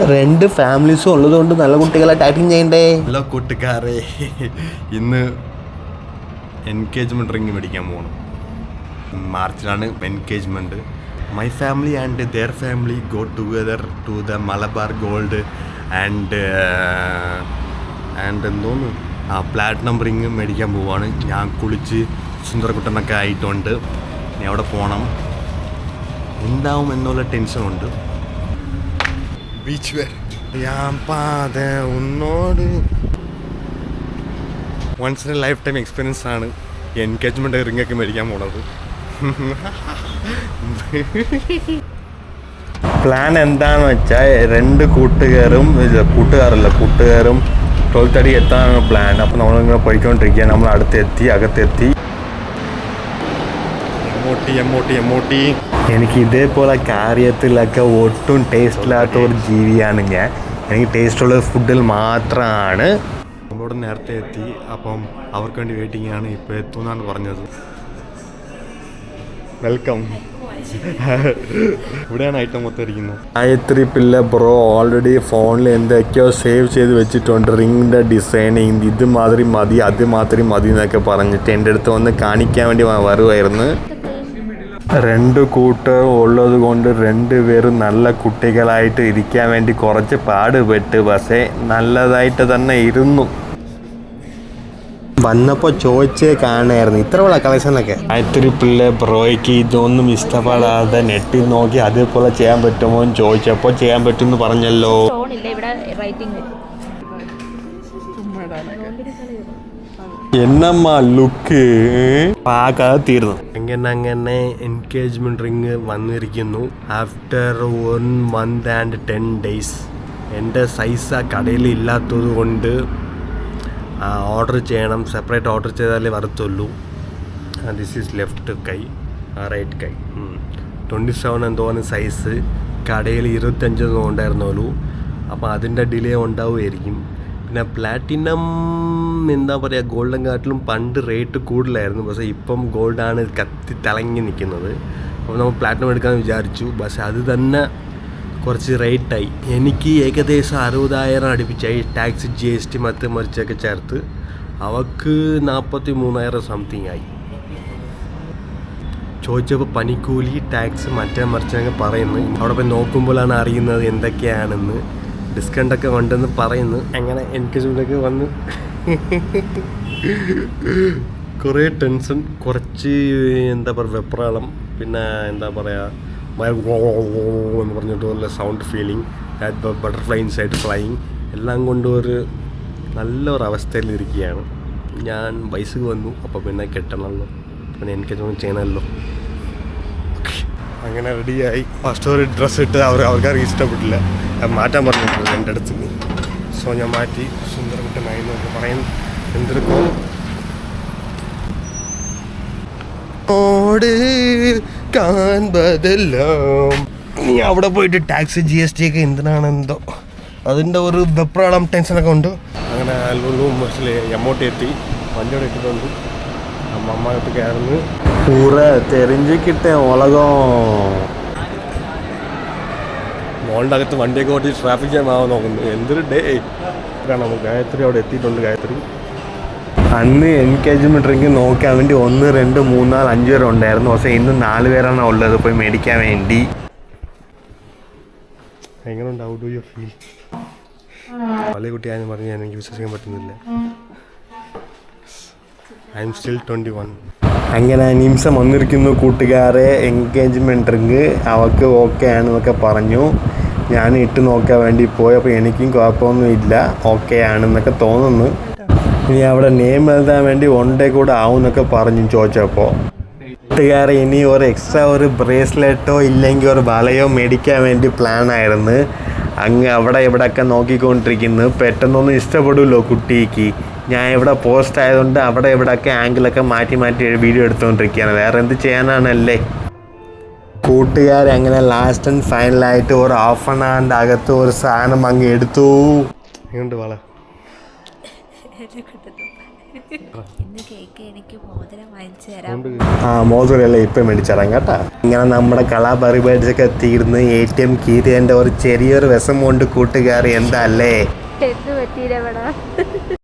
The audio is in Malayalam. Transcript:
രണ്ട് ഫാമിലീസും ഉള്ളതുകൊണ്ട് നല്ല കുട്ടികളെ ടൈപ്പിംഗ് ചെയ്യണ്ടേ. ഹലോ കൂട്ടുകാരെ, ഇന്ന് എൻഗേജ്മെൻറ്റ് റിങ് മേടിക്കാൻ പോകണം. മാർച്ചിലാണ് engagement. My family and their family go together to the Malabar Gold and എന്തോന്ന് പ്ലാറ്റിനം റിങ് മേടിക്കാൻ പോവാണ്. ഞാൻ കുളിച്ച് സുന്ദരക്കുട്ടനൊക്കെ ആയിട്ടുണ്ട്. ഇനി അവിടെ പോകണം. എന്താവും എന്നുള്ള ടെൻഷനുണ്ട്. ബീച്ച് വരെ ഞാൻ പാത ഒന്നോട് once in a lifetime experience ആണ് എൻഗേജ്മെൻറ്റ് റിങ്ങൊക്കെ മേടിക്കാൻ പോണത്. പ്ലാൻ എന്താണെന്ന് വെച്ചാൽ രണ്ട് കൂട്ടുകാരും 12:30 എത്താനാണ് പ്ലാൻ. അപ്പോൾ നമ്മളിങ്ങനെ പോയിക്കൊണ്ടിരിക്കുക. നമ്മൾ അകത്തെത്തി. എമ്മോട്ടി എനിക്ക് ഇതേപോലെ കാര്യത്തിലൊക്കെ ഒട്ടും ടേസ്റ്റ് ഇല്ലാത്ത ഒരു ജീവിയാണ് ഞാൻ. എനിക്ക് ടേസ്റ്റുള്ള ഫുഡിൽ മാത്രമാണ്. നമ്മളോട് നേരത്തെ എത്തി. അപ്പം അവർക്ക് വേണ്ടി വെയിറ്റിംഗ് ആണ്. ഇപ്പോൾ എത്തുമെന്നാണ് പറഞ്ഞത്. വെൽക്കം. ഇവിടെയാണ് ഐറ്റം മൊത്തം ഇരിക്കുന്നത്. ഗായത്രി പിള്ള ബ്രോ ഓൾറെഡി ഫോണിൽ എന്തൊക്കെയോ സേവ് ചെയ്ത് വെച്ചിട്ടുണ്ട്. റിങ്ങിൻ്റെ ഡിസൈനിങ് ഇതുമാതിരി മതി, അതുമാതിരി മതി എന്നൊക്കെ പറഞ്ഞിട്ട് എൻ്റെ അടുത്ത് വന്ന് കാണിക്കാൻ വേണ്ടി വരുമായിരുന്നു. രണ്ട് കൂട്ടർ ഉള്ളത് കൊണ്ട് രണ്ടുപേരും നല്ല കുട്ടികളായിട്ട് ഇരിക്കാൻ വേണ്ടി കുറച്ച് പാടുപെട്ട്, പക്ഷേ നല്ലതായിട്ട് തന്നെ ഇരുന്നു. വന്നപ്പോൾ ചോദിച്ചേ കാണായിരുന്നു ഇത്രയുള്ള കളക്ഷനൊക്കെ. ഗായത്രി പിള്ള ബ്രോയ്ക്ക് ഇതൊന്നും ഇഷ്ടപ്പെടാതെ നെറ്റിൽ നോക്കി അതേപോലെ ചെയ്യാൻ പറ്റുമോ എന്ന് ചോദിച്ചപ്പോൾ ചെയ്യാൻ പറ്റുമെന്ന് പറഞ്ഞല്ലോ. എന്നമ്മ ലുക്ക് പാകത്തീർന്നു. അങ്ങനെ എൻഗേജ്മെൻറ്റ് റിങ് വന്നിരിക്കുന്നു. After 1 month and 10 days. എൻ്റെ സൈസ് ആ കടയിൽ ഇല്ലാത്തത് കൊണ്ട് ഓർഡർ ചെയ്യണം. സെപ്പറേറ്റ് ഓർഡർ ചെയ്താലേ വരത്തുള്ളൂ. ദിസ് ഈസ് ലെഫ്റ്റ് കൈ, റൈറ്റ് കൈ. 27 എന്തോന്ന് സൈസ്. കടയിൽ 25 ഉണ്ടായിരുന്നുള്ളൂ. അപ്പോൾ അതിൻ്റെ ഡിലേ ഉണ്ടാവുമായിരിക്കും. പിന്നെ പ്ലാറ്റിനം എന്താ പറയുക, ഗോൾഡൻ കാട്ടിലും പണ്ട് റേറ്റ് കൂടുതലായിരുന്നു. പക്ഷേ ഇപ്പം ഗോൾഡാണ് കത്തി തിളങ്ങി നിൽക്കുന്നത്. അപ്പോൾ നമ്മൾ പ്ലാറ്റിനം എടുക്കാമെന്ന് വിചാരിച്ചു. പക്ഷേ അത് തന്നെ കുറച്ച് റേറ്റായി. എനിക്ക് ഏകദേശം 60,000 അടുപ്പിച്ചായി. ടാക്സ്, GST മറ്റ് മറിച്ചൊക്കെ ചേർത്ത് അവർക്ക് 43,000 സംതിങ് ആയി. ചോദിച്ചപ്പോൾ പനിക്കൂലി, ടാക്സ് മറ്റേ മറിച്ചൊക്കെ പറയുന്നു. അവിടെ പോയി നോക്കുമ്പോഴാണ് അറിയുന്നത് എന്തൊക്കെയാണെന്ന്. ഡിസ്കൗണ്ടൊക്കെ ഉണ്ടെന്ന് പറയുന്നു. അങ്ങനെ എൻഗേജ്മെൻ്റൊക്കെ വന്ന് കുറേ ടെൻഷൻ, കുറച്ച് എന്താ പറയുക വെപ്രാളം, പിന്നെ എന്താ പറയുക എന്ന് പറഞ്ഞിട്ട് പോലെ sound feeling, butterfly inside flying എല്ലാം കൊണ്ട് ഒരു നല്ലൊരവസ്ഥയിലിരിക്കുകയാണ്. ഞാൻ വയസ്സ് വന്നു. അപ്പോൾ പിന്നെ കെട്ടണമല്ലോ, പിന്നെ എൻഗേജ്മെൻറ്റ് ചെയ്യണമല്ലോ. അങ്ങനെ റെഡിയായി. ഫസ്റ്റ് ഒരു ഡ്രസ്സ് ഇട്ട് അവർക്കാർക്ക് ഇഷ്ടപ്പെട്ടില്ല. മാറ്റാൻ പറഞ്ഞിട്ടുണ്ട് എൻ്റെ അടുത്ത്. സോ ഞാൻ മാറ്റി. സുന്ദരകുട്ടനായി എന്നൊക്കെ പറയുന്നു. എന്തെടുക്കോ കാൺപതെല്ലാം. നീ അവിടെ പോയിട്ട് ടാക്സ്, GST ഒക്കെ എന്തിനാണെന്തോ അതിൻ്റെ ഒരു വെപ്രാളം ടെൻഷനൊക്കെ ഉണ്ട്. അങ്ങനെ ബസ്സിൽ എമ്മോട്ട് എത്തി. വണ്ടിയോടെ ഇട്ടിട്ടുണ്ട്. അമ്മമ്മക്ക് കയറുന്നു. പൂറ തെരഞ്ഞിക്കിട്ട ഉലകം. മോളുടെ അകത്ത് വണ്ടിയൊക്കെ ഓട്ടി ട്രാഫിക് ജാം ആവാൻ നോക്കുന്നു. എന്തൊരു ഡേ കാണാം. ഗായത്രി അവിടെ എത്തിയിട്ടുണ്ട്. ഗായത്രി അന്ന് എൻഗേജ്മെൻറ്റ് റിങ് നോക്കാൻ വേണ്ടി 1, 2, 3, 4, 5 പേര് ഉണ്ടായിരുന്നു. പക്ഷേ ഇന്ന് 4 പേരാണ് ഉള്ളത് പോയി മേടിക്കാൻ വേണ്ടി. എങ്ങനെയുണ്ട്? How do you feel? വലിയ കുട്ടിയാണെന്ന് പറഞ്ഞ് എനിക്ക് വിശ്വസിക്കാൻ പറ്റുന്നില്ല. I am still 21. അങ്ങനെ നിമിഷം വന്നിരിക്കുന്നു കൂട്ടുകാരെ. എൻഗേജ്മെൻറ്റ് റിങ് അവൾക്ക് ഓക്കെ ആണെന്നൊക്കെ പറഞ്ഞു. ഞാൻ ഇട്ട് നോക്കാൻ വേണ്ടി പോയി. അപ്പോൾ എനിക്കും കുഴപ്പമൊന്നുമില്ല, ഓക്കെ ആണെന്നൊക്കെ തോന്നുന്നു. ഇനി അവിടെ നെയിം എഴുതാൻ വേണ്ടി 1 day കൂടെ ആവും എന്നൊക്കെ പറഞ്ഞു ചോദിച്ചപ്പോൾ. കൂട്ടുകാരെ ഇനി ഒരു എക്സ്ട്രാ ഒരു ബ്രേസ്ലെറ്റോ ഇല്ലെങ്കിൽ ഒരു വളയോ മേടിക്കാൻ വേണ്ടി പ്ലാനായിരുന്നു. അങ്ങ് അവിടെ ഇവിടെയൊക്കെ നോക്കിക്കൊണ്ടിരിക്കുന്നു. പെട്ടെന്നൊന്നും ഇഷ്ടപ്പെടുമല്ലോ കുട്ടിക്ക്. ഞാൻ ഇവിടെ പോസ്റ്റ് ആയതുകൊണ്ട് അവിടെ ഇവിടെയൊക്കെ ആംഗിളൊക്കെ മാറ്റി വീഡിയോ എടുത്തുകൊണ്ടിരിക്കുകയാണ്. വേറെ എന്ത് ചെയ്യാനാണല്ലേ. കൂട്ടുകാർ അങ്ങനെ ലാസ്റ്റ് ആൻഡ് ഫൈനലായിട്ട് ഒരു ഹാഫ് ആൻ അവറിൻ്റെ അകത്ത് ഒരു സാധനം അങ്ങ് എടുത്തു. എങ്ങോട്ട് വള ഇന്ന് കേക്ക് എനിക്ക് മോതിരം വാങ്ങിച്ചു തരാം. ആ മോതിരല്ലേ ഇപ്പം മേടിച്ചറാം കേട്ടാ. ഇങ്ങനെ നമ്മുടെ കളാപരിപാടിയൊക്കെ തീർന്ന് ATM കീറിയതിൻ്റെ ഒരു ചെറിയൊരു വിഷം കൊണ്ട് കൂട്ടുകാർ എന്താ അല്ലേ എന്ത് പറ്റിയില്ല.